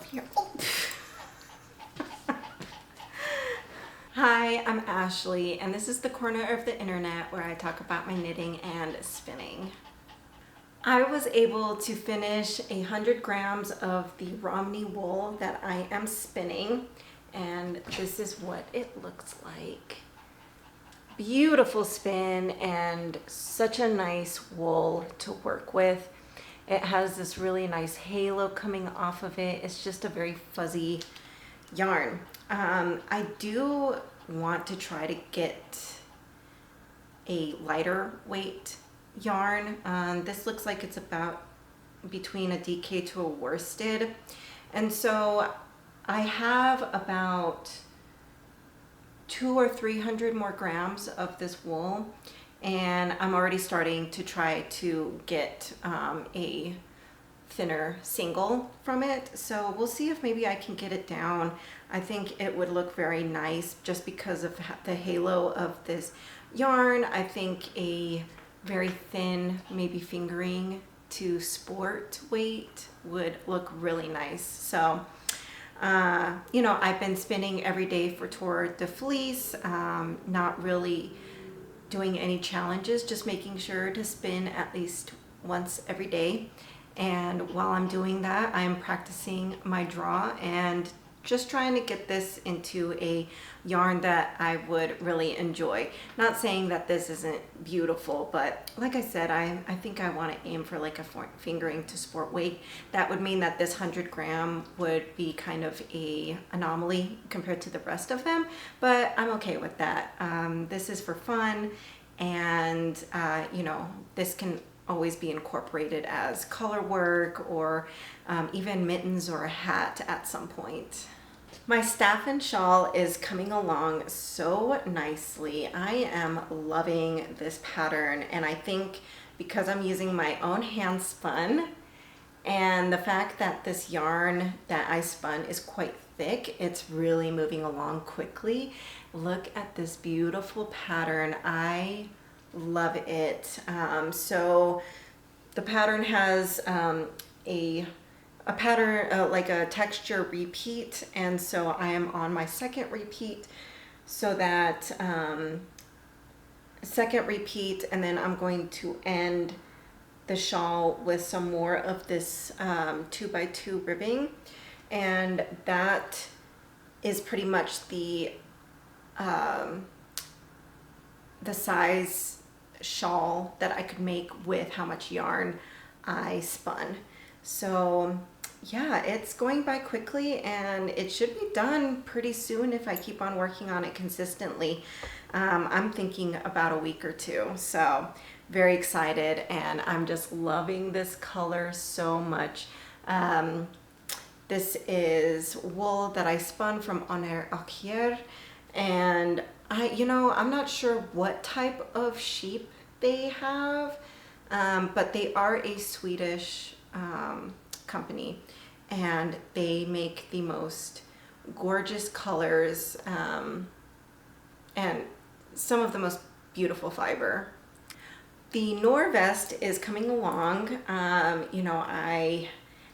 here. Oh. Hi, I'm Ashley, and this is the corner of the internet where I talk about my knitting and spinning. I was able to finish 100 grams of the Romney wool that I am spinning, and this is what it looks like. Beautiful spin and such a nice wool to work with. It has this really nice halo coming off of it. It's just a very fuzzy yarn. I do want to try to get a lighter weight yarn. This looks like it's about between a DK to a worsted. And so I have about 200 or 300 more grams of this wool, and I'm already starting to try to get a thinner single from it. So we'll see if maybe I can get it down. I think it would look very nice just because of the halo of this yarn. I think a very thin, maybe fingering to sport weight would look really nice. So you know, I've been spinning every day for Tour de Fleece, not really doing any challenges, just making sure to spin at least once every day. And while I'm doing that, I'm practicing my draw and just trying to get this into a yarn that I would really enjoy. Not saying that this isn't beautiful, but like I said, I think I want to aim for like a fingering to sport weight. That would mean that this 100 gram would be kind of a anomaly compared to the rest of them, but I'm okay with that. This is for fun, and you know, this can always be incorporated as color work or even mittens or a hat at some point. My staff and shawl is coming along so nicely. I am loving this pattern, and I think because I'm using my own hand spun and the fact that this yarn that I spun is quite thick, it's really moving along quickly. Look at this beautiful pattern. I love it. So the pattern has a pattern like a texture repeat, and so I am on my second repeat, so that second repeat, and then I'm going to end the shawl with some more of this 2x2 ribbing, and that is pretty much the size shawl that I could make with how much yarn I spun. So yeah, it's going by quickly, and it should be done pretty soon if I keep on working on it consistently. I'm thinking about a week or two, so very excited, and I'm just loving this color so much. This is wool that I spun from Oner, and I'm not sure what type of sheep they have, but they are a Swedish company, and they make the most gorgeous colors and some of the most beautiful fiber. The Nor vest is coming along. I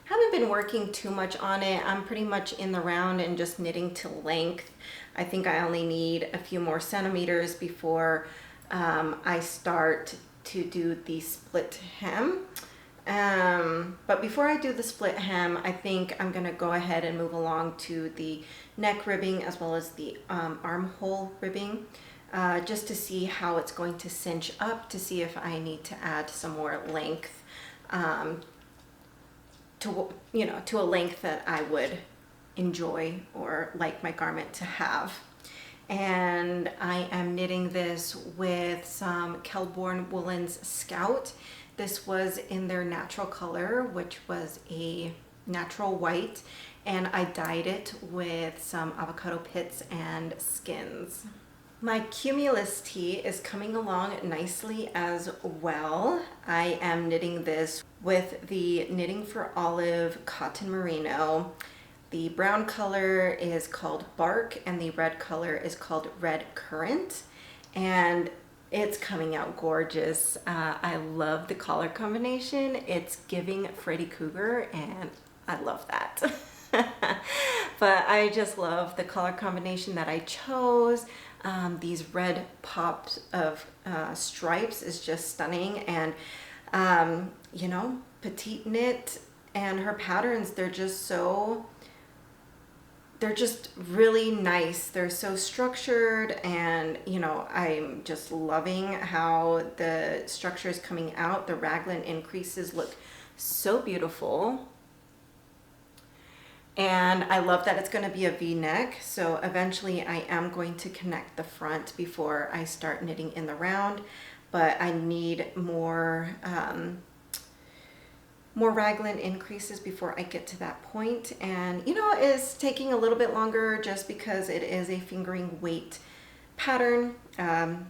haven't been working too much on it. I'm pretty much in the round and just knitting to length. I think I only need a few more centimeters before I start to do the split hem. But before I do the split hem, I think I'm gonna go ahead and move along to the neck ribbing as well as the armhole ribbing, just to see how it's going to cinch up, to see if I need to add some more length to a length that I would enjoy or like my garment to have. And I am knitting this with some Kelborn Woolens Scout. This was in their natural color, which was a natural white, and I dyed it with some avocado pits and skins. My Cumulus tee is coming along nicely as well. I am knitting this with the Knitting for Olive Cotton Merino. The brown color is called Bark, and the red color is called Red Currant, and it's coming out gorgeous. I love the color combination. It's giving Freddy Cougar, and I love that. But I just love the color combination that I chose. These red pops of stripes is just stunning. And, you know, petite knit and her patterns, they're just really nice. They're so structured, and you know, I'm just loving how the structure is coming out. The raglan increases look so beautiful. And I love that it's going to be a V-neck. So eventually I am going to connect the front before I start knitting in the round, but I need more raglan increases before I get to that point. And you know, it's taking a little bit longer just because it is a fingering weight pattern.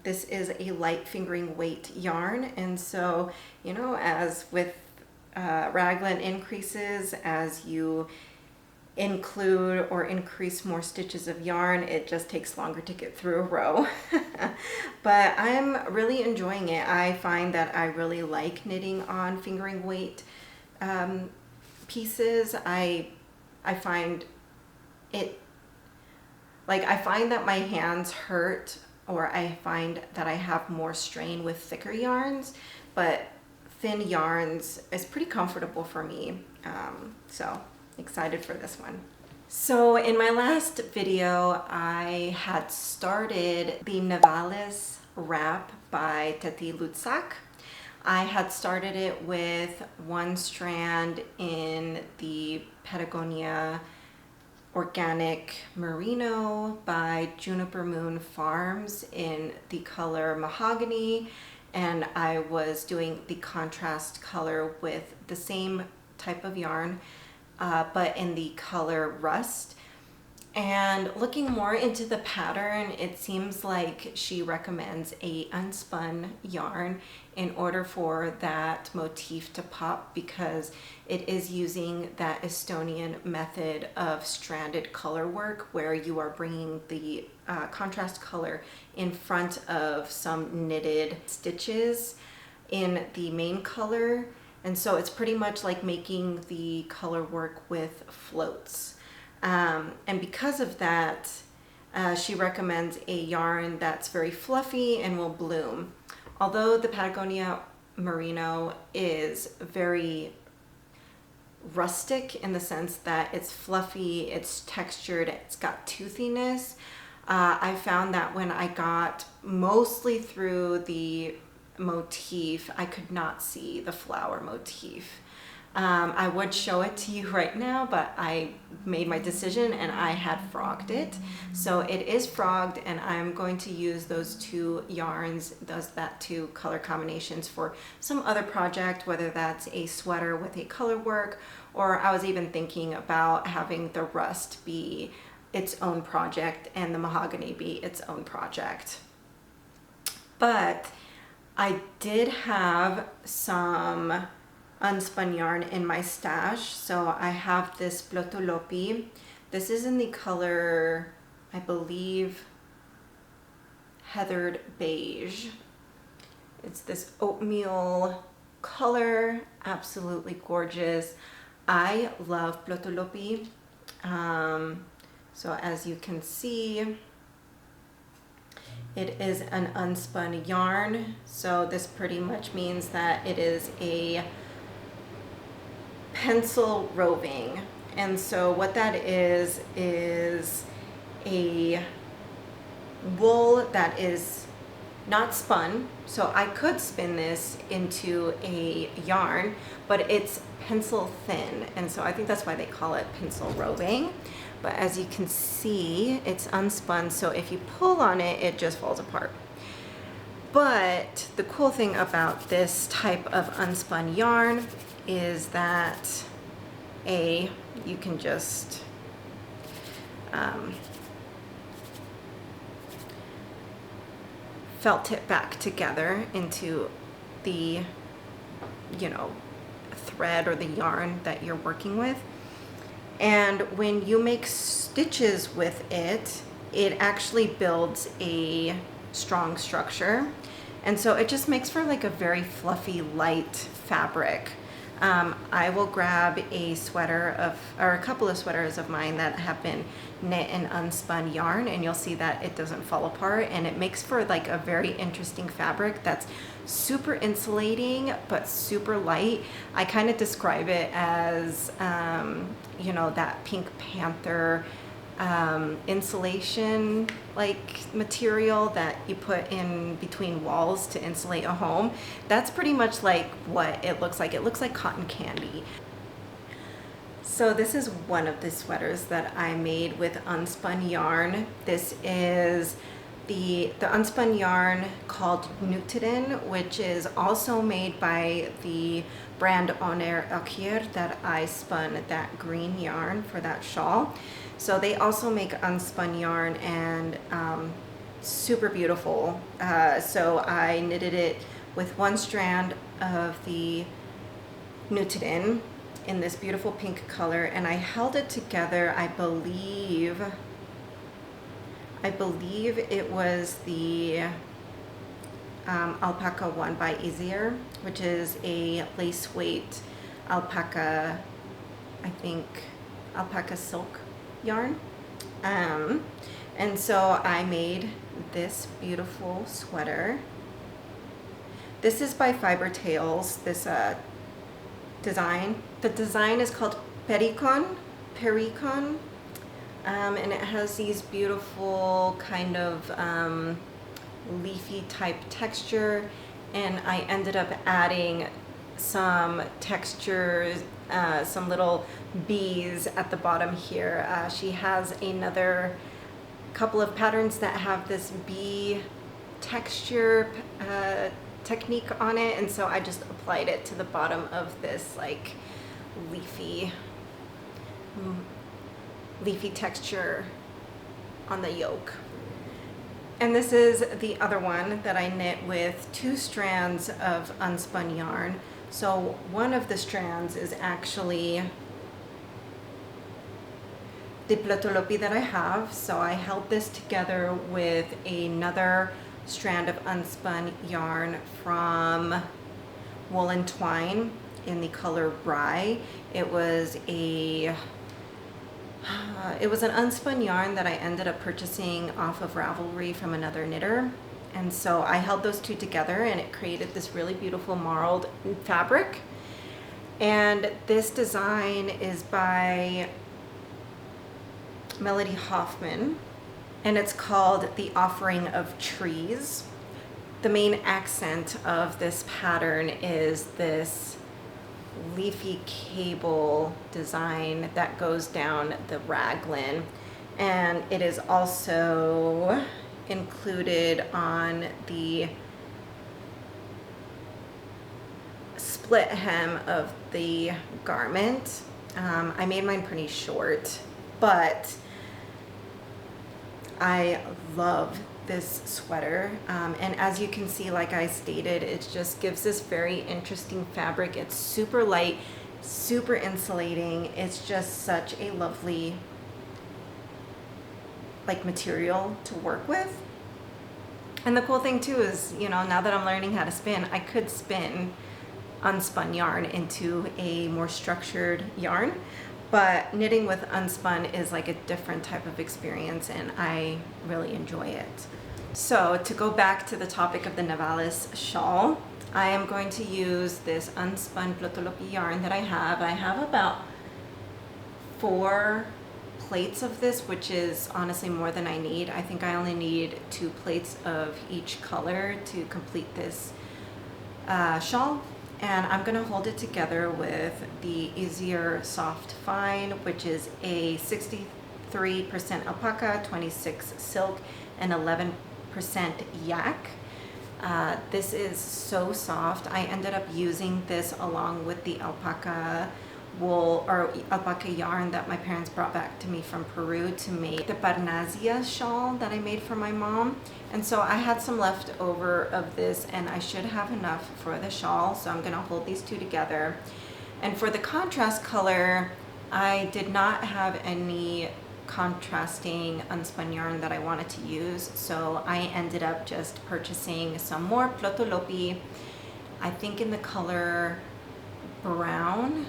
This is a light fingering weight yarn, and so, you know, as with raglan increases, as you include or increase more stitches of yarn, it just takes longer to get through a row. But I'm really enjoying it. I find that I really like knitting on fingering weight pieces. I find it, like, I find that my hands hurt, or I find that I have more strain with thicker yarns, but thin yarns is pretty comfortable for me. So excited for this one. So in my last video, I had started the Navalis wrap by Tati Lutzak. I had started it with one strand in the Patagonia Organic Merino by Juniper Moon Farms in the color Mahogany, and I was doing the contrast color with the same type of yarn, but in the color Rust. And looking more into the pattern, it seems like she recommends a unspun yarn in order for that motif to pop, because it is using that Estonian method of stranded color work, where you are bringing the contrast color in front of some knitted stitches in the main color. And so it's pretty much like making the color work with floats. And because of that, she recommends a yarn that's very fluffy and will bloom. Although the Patagonia Merino is very rustic in the sense that it's fluffy, it's textured, it's got toothiness, I found that when I got mostly through the motif, I could not see the flower motif. I would show it to you right now, but I made my decision and I had frogged it. So it is frogged, and I'm going to use those two yarns, that two color combinations for some other project, whether that's a sweater with a color work, or I was even thinking about having the Rust be its own project and the Mahogany be its own project. But I did have some unspun yarn in my stash. So I have this Plötulopi. This is in the color, I believe, Heathered Beige. It's this oatmeal color, absolutely gorgeous. I love Plötulopi. So as you can see, it is an unspun yarn. So this pretty much means that it is a pencil roving. And so what that is a wool that is not spun. So I could spin this into a yarn, but it's pencil thin. And so I think that's why they call it pencil roving. But as you can see, it's unspun. So if you pull on it, it just falls apart. But the cool thing about this type of unspun yarn is that you can just felt it back together into the, you know, thread or the yarn that you're working with. And when you make stitches with it, it actually builds a strong structure. And so it just makes for like a very fluffy, light fabric. I will grab a sweater or a couple of sweaters of mine that have been knit in unspun yarn, and you'll see that it doesn't fall apart, and it makes for like a very interesting fabric that's super insulating but super light. I kind of describe it as you know, that Pink Panther insulation like material that you put in between walls to insulate a home. That's pretty much like what it looks like. It looks like cotton candy. So this is one of the sweaters that I made with unspun yarn. This is the unspun yarn called Nutiden, which is also made by the brand Honor Akier that I spun that green yarn for that shawl. So they also make unspun yarn, and super beautiful. So I knitted it with one strand of the Nutiden in this beautiful pink color, and I held it together. I believe it was the alpaca one by Easier, which is a lace weight alpaca, I think alpaca silk yarn. And so I made this beautiful sweater. This is by Fiber Tales, this design. The design is called Pericon, and it has these beautiful kind of leafy type texture, and I ended up adding some textures, some little bees at the bottom here. She has another couple of patterns that have this bee texture technique on it, and so I just applied it to the bottom of this like leafy texture on the yoke. And this is the other one that I knit with two strands of unspun yarn. So one of the strands is actually the plotolopi that I have. So I held this together with another strand of unspun yarn from Woolen Twine in the color Bry. It was an unspun yarn that I ended up purchasing off of Ravelry from another knitter. And so I held those two together, and it created this really beautiful marled fabric. And this design is by Melody Hoffman, and it's called The Offering of Trees. The main accent of this pattern is this leafy cable design that goes down the raglan, and it is also included on the split hem of the garment. I made mine pretty short, but I love this sweater, and as you can see, like I stated, it just gives this very interesting fabric. It's super light, super insulating. It's just such a lovely like material to work with. And the cool thing too is, you know, now that I'm learning how to spin, I could spin unspun yarn into a more structured yarn. But knitting with unspun is like a different type of experience, and I really enjoy it. So to go back to the topic of the Navalis shawl, I am going to use this unspun plotolopi yarn that I have. I have about 4 plates of this, which is honestly more than I need. I think I only need 2 plates of each color to complete this shawl. And I'm gonna hold it together with the Easier Soft Fine, which is a 63% alpaca, 26 silk, and 11% yak. This is so soft. I ended up using this along with the alpaca wool or alpaca yarn that my parents brought back to me from Peru to make the Parnasia shawl that I made for my mom. And so I had some left over of this, and I should have enough for the shawl, so I'm gonna hold these two together. And for the contrast color, I did not have any contrasting unspun yarn that I wanted to use, so I ended up just purchasing some more plotolopi, I think in the color brown,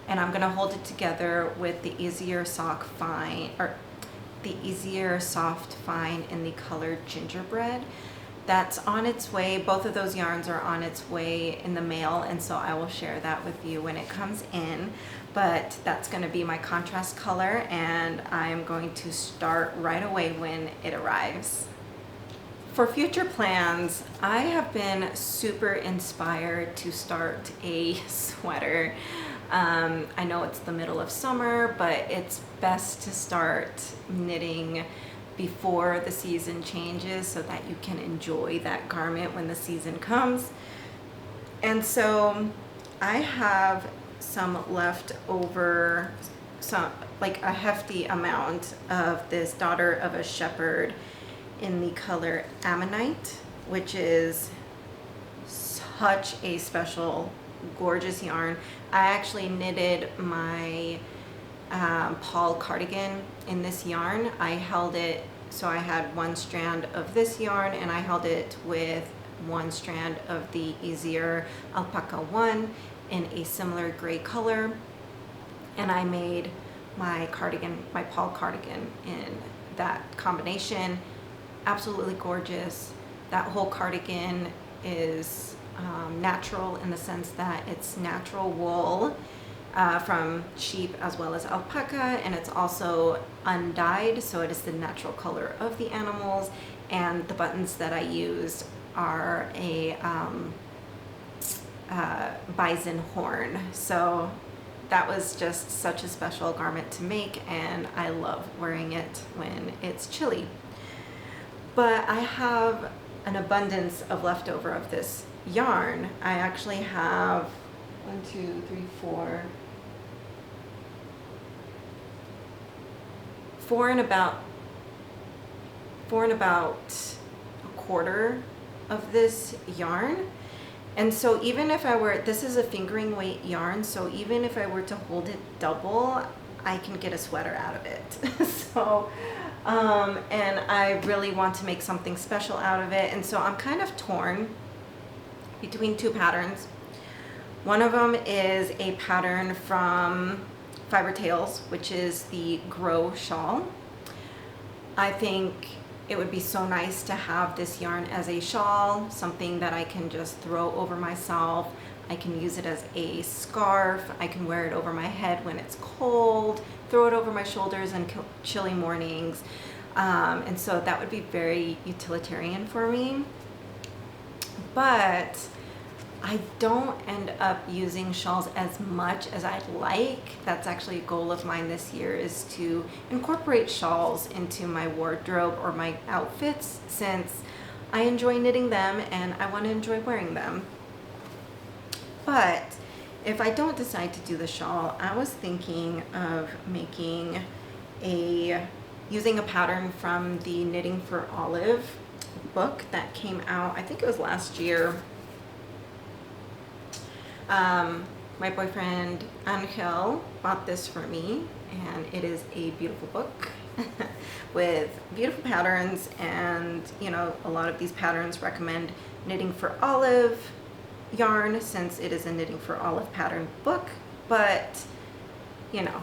and I'm gonna hold it together with the Easier Soft Fine, or the Easier Soft Fine in the color Gingerbread. That's on its way. Both of those yarns are on its way in the mail, and so I will share that with you when it comes in. But that's going to be my contrast color, and I'm going to start right away when it arrives. For future plans, I have been super inspired to start a sweater. I know it's the middle of summer, but it's best to start knitting before the season changes so that you can enjoy that garment when the season comes. And so I have some left over, like a hefty amount of this Daughter of a Shepherd in the color Ammonite, which is such a special, gorgeous yarn. I actually knitted my Paul cardigan in this yarn. I held it, so I had one strand of this yarn and I held it with one strand of the Easier Alpaca 1 in a similar gray color, and I made my cardigan, my Paul cardigan, in that combination. Absolutely gorgeous. That whole cardigan is natural in the sense that it's natural wool from sheep as well as alpaca, and it's also undyed, so it is the natural color of the animals. And the buttons that I used are a bison horn. So that was just such a special garment to make, and I love wearing it when it's chilly. But I have an abundance of leftover of this yarn. I actually have 1, 2, 3, 4 and about a quarter of this yarn. And so even if I were, this is a fingering weight yarn, so even if I were to hold it double, I can get a sweater out of it. So and I really want to make something special out of it, and so I'm kind of torn between two patterns. One of them is a pattern from Fiber Tales, which is the Grow Shawl. I think it would be so nice to have this yarn as a shawl, something that I can just throw over myself. I can use it as a scarf. I can wear it over my head when it's cold, throw it over my shoulders on chilly mornings. And so that would be very utilitarian for me. But I don't end up using shawls as much as I'd like. That's actually a goal of mine this year, is to incorporate shawls into my wardrobe or my outfits, since I enjoy knitting them and I want to enjoy wearing them. But if I don't decide to do the shawl, I was thinking of making using a pattern from the Knitting for Olive book that came out, I think it was last year. My boyfriend Angel bought this for me, and it is a beautiful book with beautiful patterns. And you know, a lot of these patterns recommend Knitting for Olive yarn, since it is a Knitting for Olive pattern book. But you know,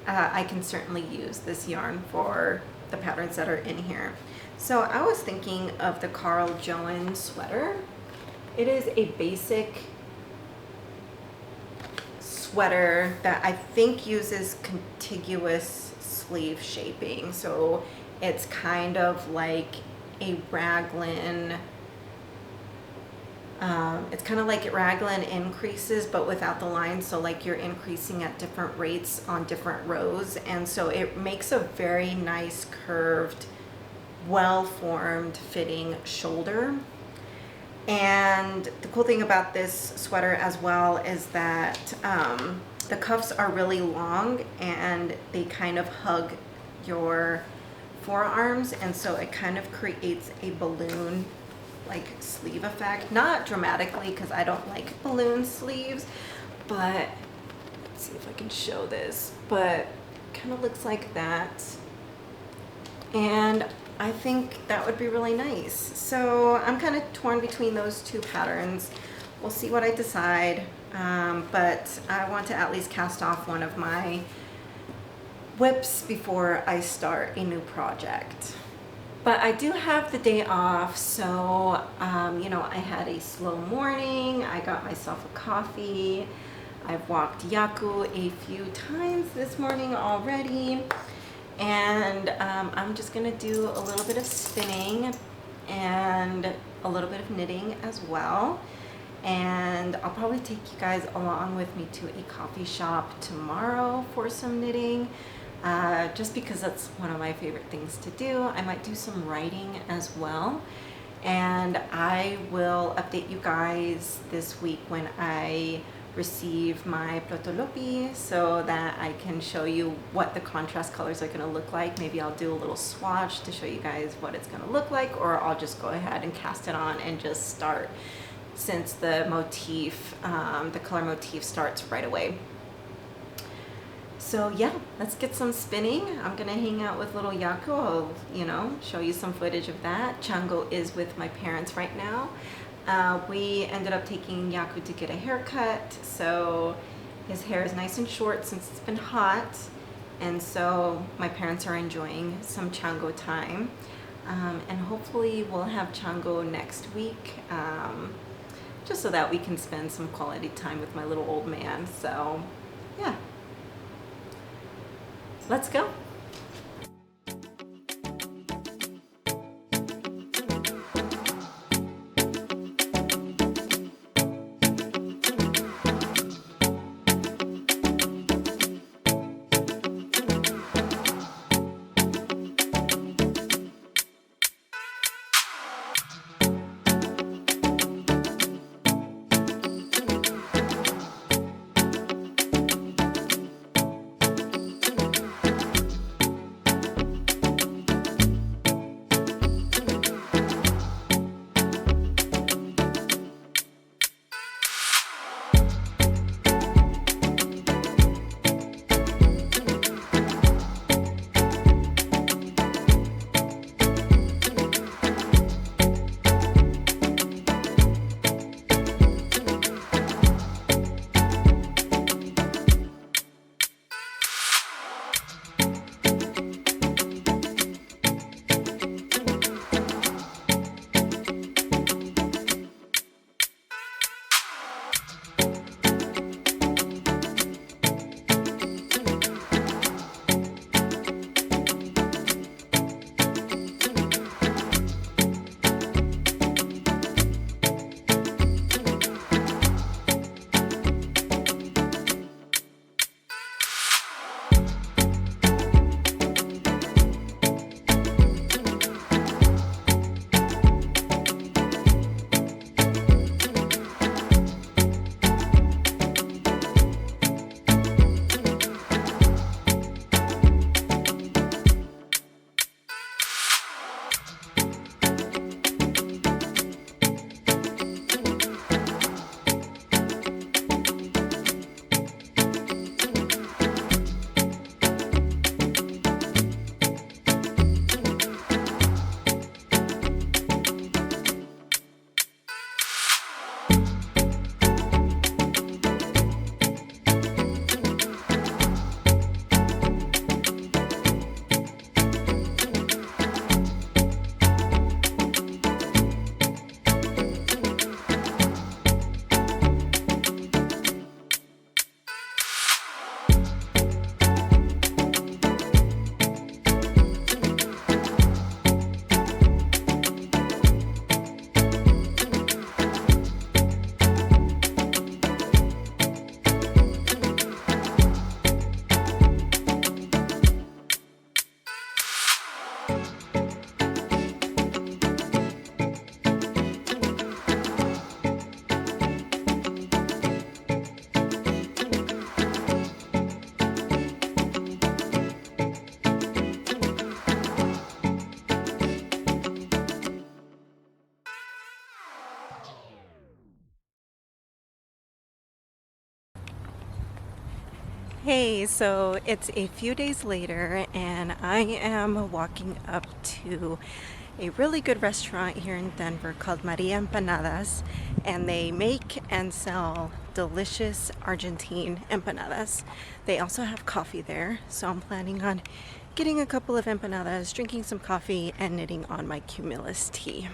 I can certainly use this yarn for the patterns that are in here. So I was thinking of the Carl Johan sweater. It is a basic sweater that I think uses contiguous sleeve shaping. So it's kind of like a raglan, it's kind of like raglan increases but without the lines, so like you're increasing at different rates on different rows, and so it makes a very nice curved, well-formed fitting shoulder. And the cool thing about this sweater as well is that the cuffs are really long and they kind of hug your forearms, and so it kind of creates a balloon like sleeve effect. Not dramatically, because I don't like balloon sleeves, but let's see if I can show this, but kind of looks like that. And I think that would be really nice. So I'm kind of torn between those two patterns. We'll see what I decide but I want to at least cast off one of my whips before I start a new project. But I do have the day off, so you know, I had a slow morning. I got myself a coffee. I've walked Yaku a few times this morning already, and I'm just gonna do a little bit of spinning and a little bit of knitting as well. And I'll probably take you guys along with me to a coffee shop tomorrow for some knitting. Just because that's one of my favorite things to do. I might do some writing as well, and I will update you guys this week when I receive my plotolopi so that I can show you what the contrast colors are going to look like. Maybe I'll do a little swatch to show you guys what it's going to look like, or I'll just go ahead and cast it on and just start, since the motif, the color motif starts right away. So yeah, let's get some spinning. I'm gonna hang out with little Yaku. I'll, you know, show you some footage of that. Chango is with my parents right now. We ended up taking Yaku to get a haircut, so his hair is nice and short since it's been hot, and so my parents are enjoying some Chango time. And hopefully we'll have Chango next week, just so that we can spend some quality time with my little old man. So yeah. Let's go. Hey, so it's a few days later, and I am walking up to a really good restaurant here in Denver called Maria Empanadas, and they make and sell delicious Argentine empanadas. They also have coffee there, so I'm planning on getting a couple of empanadas, drinking some coffee, and knitting on my Cumulus tee.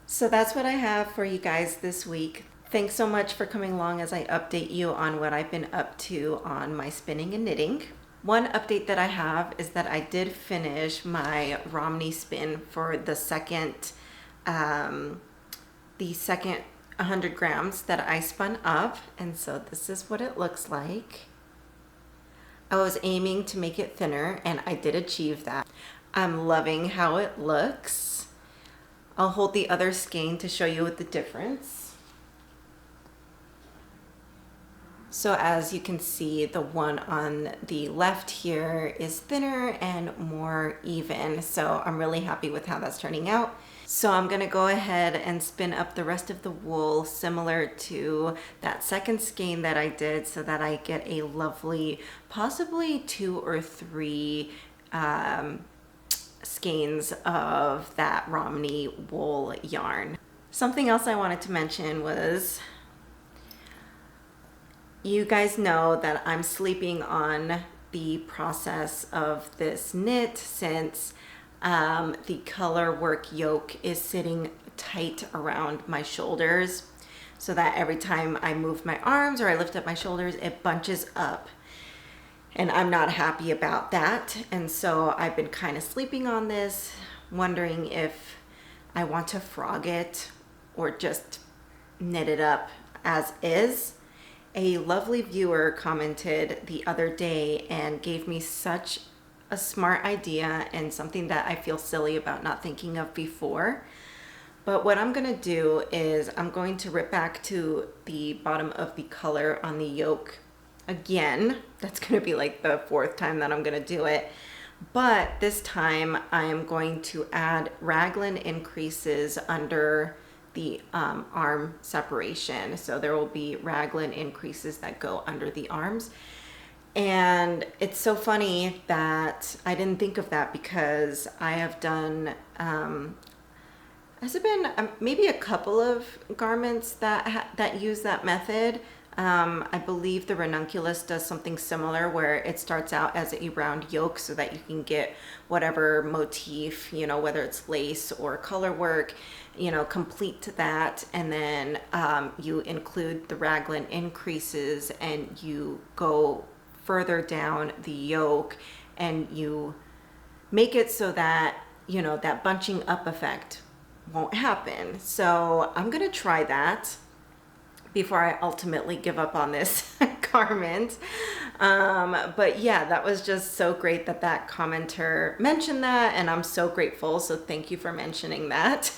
So that's what I have for you guys this week. Thanks so much for coming along as I update you on what I've been up to on my spinning and knitting. One update that I have is that I did finish my Romney spin for the second 100 grams that I spun up. And so this is what it looks like. I was aiming to make it thinner and I did achieve that. I'm loving how it looks. I'll hold the other skein to show you the difference. So as you can see, the one on the left here is thinner and more even. So I'm really happy with how that's turning out. So I'm gonna go ahead and spin up the rest of the wool similar to that second skein that I did so that I get a lovely, possibly 2 or 3 skeins of that Romney wool yarn. Something else I wanted to mention was, you guys know that I'm sleeping on the process of this knit since the color work yoke is sitting tight around my shoulders, so that every time I move my arms or I lift up my shoulders, it bunches up. And I'm not happy about that. And so I've been kind of sleeping on this, wondering if I want to frog it or just knit it up as is. A lovely viewer commented the other day and gave me such a smart idea and something that I feel silly about not thinking of before. But what I'm gonna do is I'm going to rip back to the bottom of the color on the yoke again. That's gonna be like the 4th time that I'm gonna do it. But this time I am going to add raglan increases under the arm separation. So there will be raglan increases that go under the arms. And it's so funny that I didn't think of that because I have done, has it been maybe a couple of garments that use that method. I believe the ranunculus does something similar where it starts out as a round yoke so that you can get whatever motif, you know, whether it's lace or color work, you know, complete to that. And then you include the raglan increases and you go further down the yoke and you make it so that, you know, that bunching up effect won't happen. So I'm gonna try that before I ultimately give up on this garment. But yeah, that was just so great that that commenter mentioned that, and I'm so grateful. So thank you for mentioning that.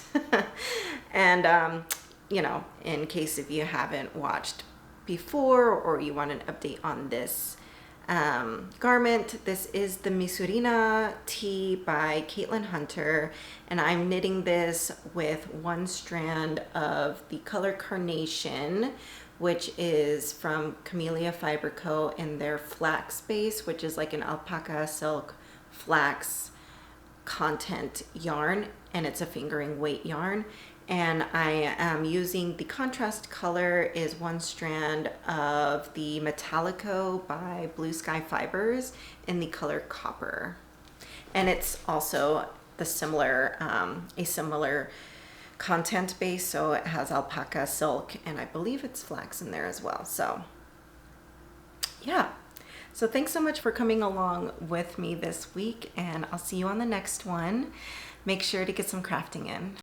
And you know, in case if you haven't watched before or you want an update on this garment, this is the Misurina Tee by Caitlin Hunter, and I'm knitting this with one strand of the color Carnation, which is from Camellia Fiber Co. in their flax base, which is like an alpaca silk flax content yarn, and it's a fingering weight yarn. And I am using the contrast color is one strand of the Metallico by Blue Sky Fibers in the color copper. And it's also the similar, a similar content base, so it has alpaca silk and I believe it's flax in there as well. So yeah, so thanks so much for coming along with me this week, and I'll see you on the next one. Make sure to get some crafting in.